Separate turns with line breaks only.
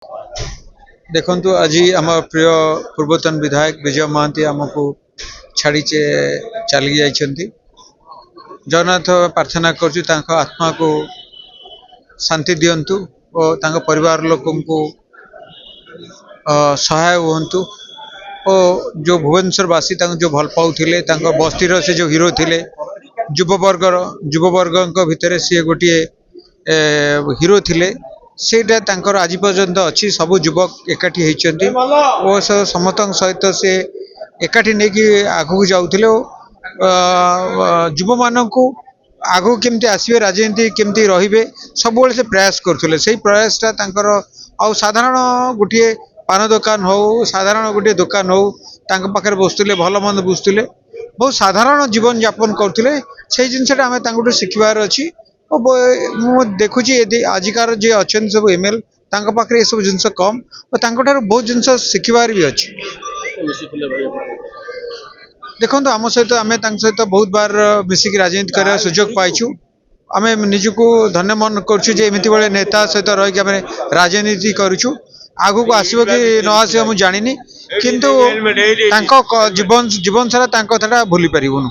देखु आज आम प्रिय पूर्वतन विधायक विजय महांती आमको छाड़ी चली जाइछन्ति। जगन्नाथ प्रार्थना करछु तांको आत्मा को शांति दियंतु और तांको परिवार लोकों को सहाय हुंतु। और जो भुवनेश्वर वासी जो भल पाउथिले तांको बस्तीर से जो हीरो थिले युववर्ग भितर सी गोटे हीरो थिले सेटा तांकर आज पर्यंत अच्छी सब युवक एकाठी होती और समस्त सहित से एकाठी नहीं कि आगू जाऊे युव मान आगू केमती आसवे राजनीति केमती रे सब से प्रयास करते से प्रयासटा आ साधारण गोटे पान दुकान हो साधारण गोटे दुकान हो पाखे बसुले भल मंद बुझुले बहुत साधारण जीवन यापन करते से जिनसा आम शिखबार अच्छी। मु देखुची आजिकार जे अच्छा सब एमएल पाखे ये सब जिनस कम और बहुत जिनस शिखबार भी अच्छी। देखो आम सहित आम सहित बहुत बार मिसिक राजनीति कर सुजोग पाइछु। आम निजको धन्य मन करमती बड़े नेता सहित रही राजनीति करुचु। आगु को आसो कि न आसो मुझे जानी किंतु जीवन सारा कथा भूली पारूँ।